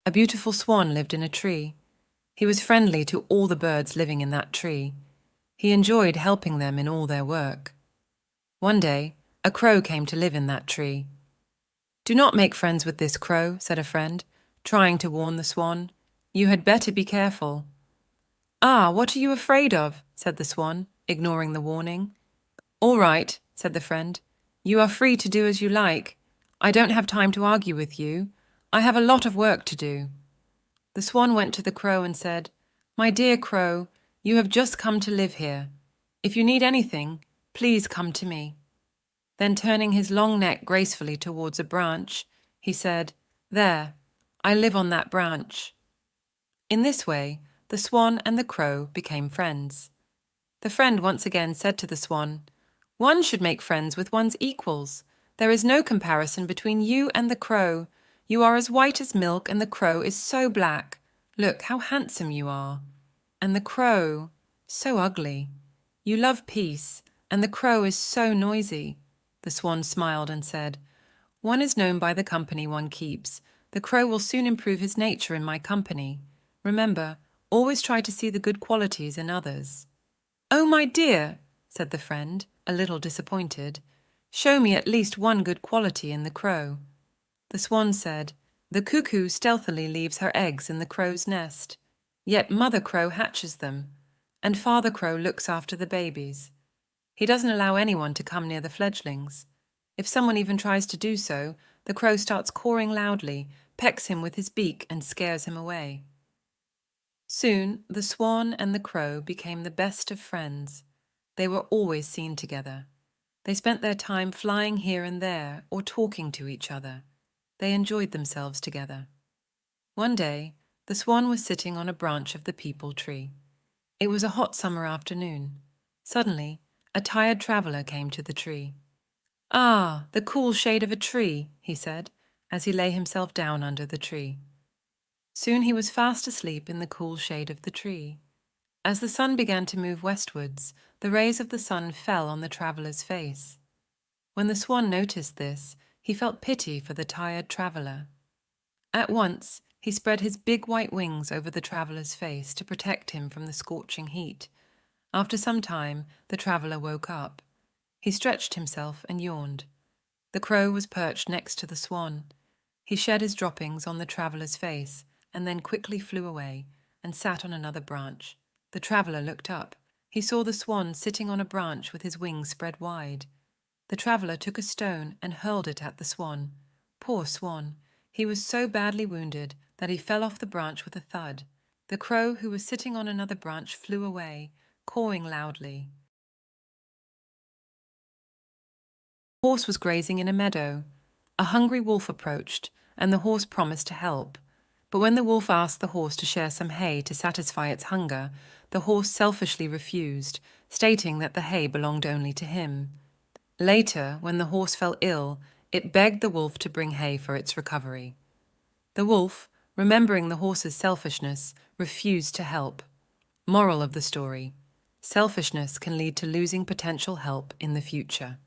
A beautiful swan lived in a tree. He was friendly to all the birds living in that tree. He enjoyed helping them in all their work. One day, a crow came to live in that tree. "Do not make friends with this crow," said a friend, trying to warn the swan. "You had better be careful." "Ah, what are you afraid of?" said the swan, ignoring the warning. "All right," said the friend. "You are free to do as you like. I don't have time to argue with you. I have a lot of work to do." The swan went to the crow and said, "My dear crow, you have just come to live here. If you need anything, please come to me." Then turning his long neck gracefully towards a branch, he said, "There, I live on that branch." In this way, the swan and the crow became friends. The friend once again said to the swan, "One should make friends with one's equals. There is no comparison between you and the crow. You are as white as milk, and the crow is so black. Look how handsome you are. And the crow, so ugly. You love peace, and the crow is so noisy." The swan smiled and said, "One is known by the company one keeps. The crow will soon improve his nature in my company. Remember, always try to see the good qualities in others." "Oh, my dear," said the friend, a little disappointed, "show me at least one good quality in the crow." The swan said, "The cuckoo stealthily leaves her eggs in the crow's nest. Yet Mother Crow hatches them, and Father Crow looks after the babies. He doesn't allow anyone to come near the fledglings. If someone even tries to do so, the crow starts cawing loudly, pecks him with his beak, and scares him away." Soon the swan and the crow became the best of friends. They were always seen together. They spent their time flying here and there or talking to each other. They enjoyed themselves together. One day, the swan was sitting on a branch of the peepul tree. It was a hot summer afternoon. Suddenly, a tired traveller came to the tree. "Ah, the cool shade of a tree," he said, as he lay himself down under the tree. Soon he was fast asleep in the cool shade of the tree. As the sun began to move westwards, the rays of the sun fell on the traveller's face. When the swan noticed this, he felt pity for the tired traveller. At once, he spread his big white wings over the traveller's face to protect him from the scorching heat. After some time, the traveller woke up. He stretched himself and yawned. The crow was perched next to the swan. He shed his droppings on the traveller's face and then quickly flew away and sat on another branch. The traveller looked up. He saw the swan sitting on a branch with his wings spread wide. The traveller took a stone and hurled it at the swan. Poor swan! He was so badly wounded that he fell off the branch with a thud. The crow, who was sitting on another branch, flew away, cawing loudly. The horse was grazing in a meadow. A hungry wolf approached, and the horse promised to help. But when the wolf asked the horse to share some hay to satisfy its hunger, the horse selfishly refused, stating that the hay belonged only to him. Later, when the horse fell ill, it begged the wolf to bring hay for its recovery. The wolf, remembering the horse's selfishness, refused to help. Moral of the story: selfishness can lead to losing potential help in the future.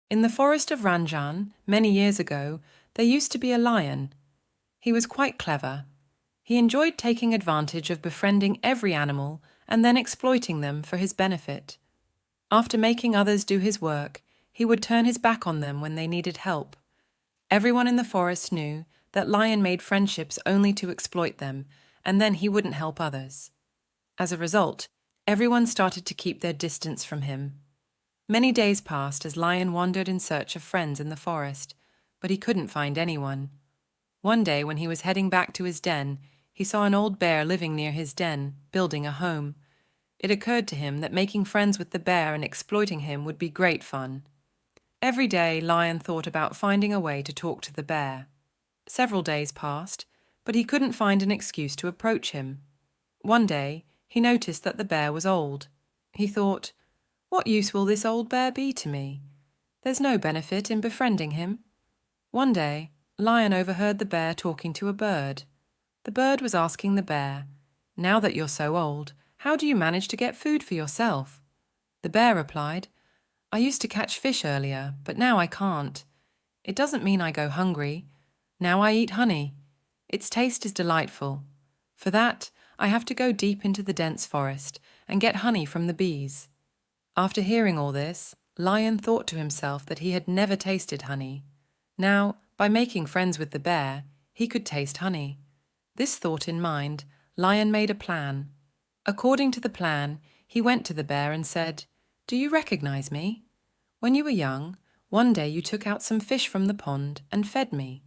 In the forest of Ranjan, many years ago, there used to be a lion. He was quite clever. He enjoyed taking advantage of befriending every animal and then exploiting them for his benefit. After making others do his work, he would turn his back on them when they needed help. Everyone in the forest knew that Lion made friendships only to exploit them, and then he wouldn't help others. As a result, everyone started to keep their distance from him. Many days passed as Lion wandered in search of friends in the forest, but he couldn't find anyone. One day, when he was heading back to his den, he saw an old bear living near his den, building a home. It occurred to him that making friends with the bear and exploiting him would be great fun. Every day, Lion thought about finding a way to talk to the bear. Several days passed, but he couldn't find an excuse to approach him. One day, he noticed that the bear was old. He thought, "What use will this old bear be to me? There's no benefit in befriending him." One day, Lion overheard the bear talking to a bird. The bird was asking the bear, "Now that you're so old, how do you manage to get food for yourself?" The bear replied, "I used to catch fish earlier, but now I can't. It doesn't mean I go hungry. Now I eat honey. Its taste is delightful. For that, I have to go deep into the dense forest and get honey from the bees." After hearing all this, Lion thought to himself that he had never tasted honey. Now, by making friends with the bear, he could taste honey. This thought in mind, Lion made a plan. According to the plan, he went to the bear and said, "Do you recognize me? When you were young, one day you took out some fish from the pond and fed me.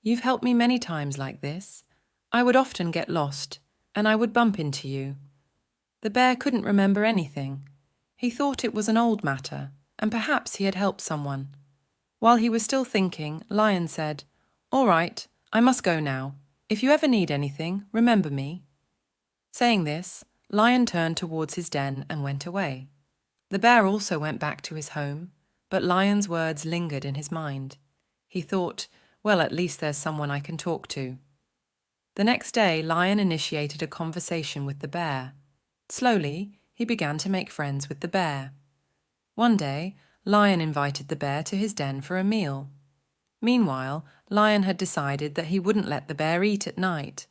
You've helped me many times like this. I would often get lost, and I would bump into you." The bear couldn't remember anything. He thought it was an old matter, and perhaps he had helped someone. While he was still thinking, Lion said, "All right, I must go now. If you ever need anything, remember me." Saying this, Lion turned towards his den and went away. The bear also went back to his home, but Lion's words lingered in his mind. He thought, well, at least there's someone I can talk to. The next day, Lion initiated a conversation with the bear. Slowly, he began to make friends with the bear. One day, Lion invited the bear to his den for a meal. Meanwhile, Lion had decided that he wouldn't let the bear eat at night.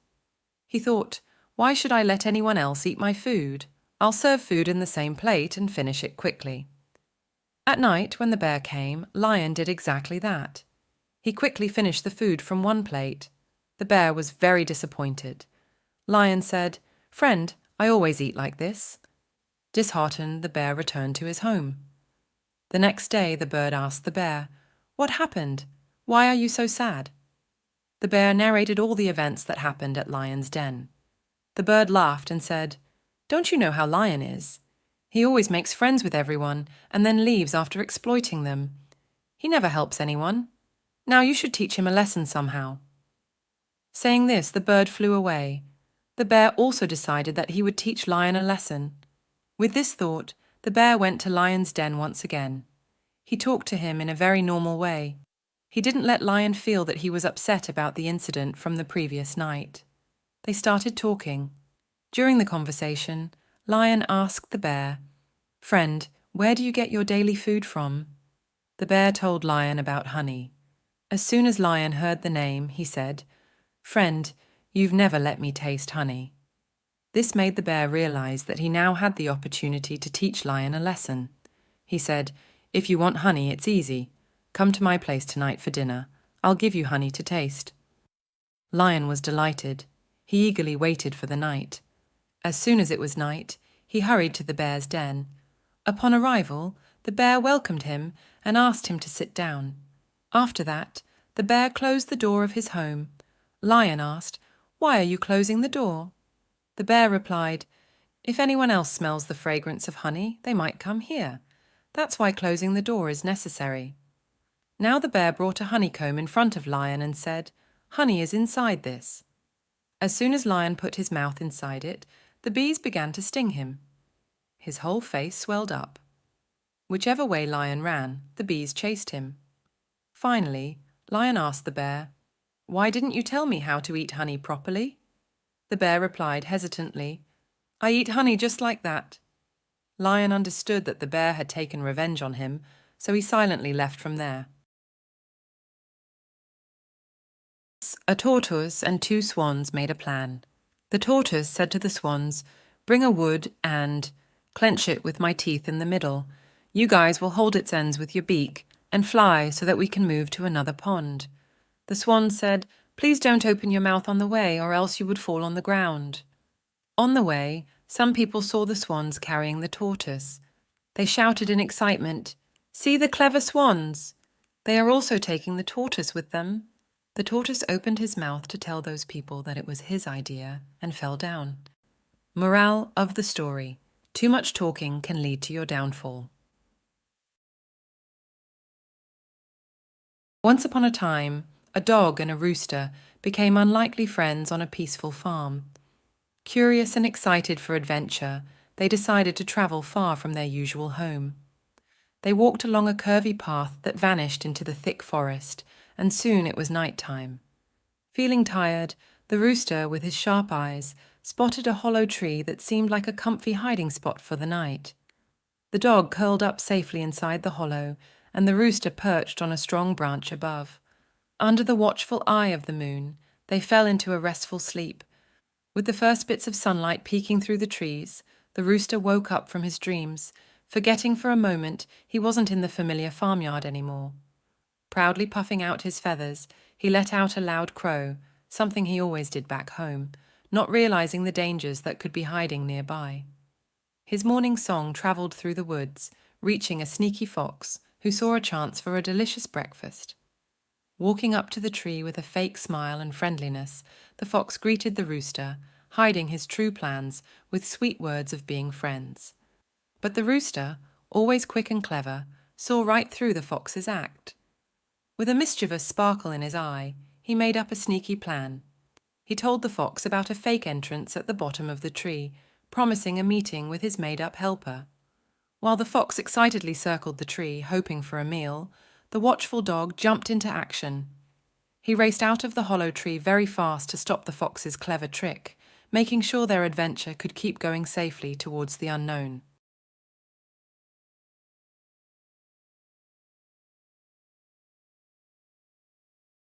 He thought, "Why should I let anyone else eat my food? I'll serve food in the same plate and finish it quickly." At night, when the bear came, Lion did exactly that. He quickly finished the food from one plate. The bear was very disappointed. Lion said, "Friend, I always eat like this." Disheartened, the bear returned to his home. The next day, the bird asked the bear, "What happened? Why are you so sad?" The bear narrated all the events that happened at Lion's den. The bird laughed and said, "Don't you know how Lion is? He always makes friends with everyone and then leaves after exploiting them. He never helps anyone. Now you should teach him a lesson somehow." Saying this, the bird flew away. The bear also decided that he would teach Lion a lesson. With this thought, the bear went to Lion's den once again. He talked to him in a very normal way. He didn't let Lion feel that he was upset about the incident from the previous night. They started talking. During the conversation, Lion asked the bear, "Friend, where do you get your daily food from?" The bear told Lion about honey. As soon as Lion heard the name, he said, "Friend, you've never let me taste honey." This made the bear realize that he now had the opportunity to teach Lion a lesson. He said, "If you want honey, it's easy. Come to my place tonight for dinner. I'll give you honey to taste." Lion was delighted. He eagerly waited for the night. As soon as it was night, he hurried to the bear's den. Upon arrival, the bear welcomed him and asked him to sit down. After that, the bear closed the door of his home. Lion asked, "Why are you closing the door?" The bear replied, "If anyone else smells the fragrance of honey, they might come here. That's why closing the door is necessary." Now the bear brought a honeycomb in front of Lion and said, "Honey is inside this." As soon as Lion put his mouth inside it, the bees began to sting him. His whole face swelled up. Whichever way Lion ran, the bees chased him. Finally, Lion asked the bear, "Why didn't you tell me how to eat honey properly?" The bear replied hesitantly, "I eat honey just like that." Lion understood that the bear had taken revenge on him, so he silently left from there. A tortoise and two swans made a plan. The tortoise said to the swans, "Bring a wood and clench it with my teeth in the middle. You guys will hold its ends with your beak and fly so that we can move to another pond." The swans said, "Please don't open your mouth on the way, or else you would fall on the ground." On the way, some people saw the swans carrying the tortoise. They shouted in excitement, "See the clever swans! They are also taking the tortoise with them." The tortoise opened his mouth to tell those people that it was his idea and fell down. Morale of the story: too much talking can lead to your downfall. Once upon a time, a dog and a rooster became unlikely friends on a peaceful farm. Curious and excited for adventure, they decided to travel far from their usual home. They walked along a curvy path that vanished into the thick forest, and soon it was night time. Feeling tired, the rooster, with his sharp eyes, spotted a hollow tree that seemed like a comfy hiding spot for the night. The dog curled up safely inside the hollow and the rooster perched on a strong branch above. Under the watchful eye of the moon, they fell into a restful sleep. With the first bits of sunlight peeking through the trees, the rooster woke up from his dreams, forgetting for a moment he wasn't in the familiar farmyard anymore. Proudly puffing out his feathers, he let out a loud crow, something he always did back home, not realizing the dangers that could be hiding nearby. His morning song travelled through the woods, reaching a sneaky fox who saw a chance for a delicious breakfast. Walking up to the tree with a fake smile and friendliness, the fox greeted the rooster, hiding his true plans with sweet words of being friends. But the rooster, always quick and clever, saw right through the fox's act. With a mischievous sparkle in his eye, he made up a sneaky plan. He told the fox about a fake entrance at the bottom of the tree, promising a meeting with his made-up helper. While the fox excitedly circled the tree, hoping for a meal, the watchful dog jumped into action. He raced out of the hollow tree very fast to stop the fox's clever trick, making sure their adventure could keep going safely towards the unknown.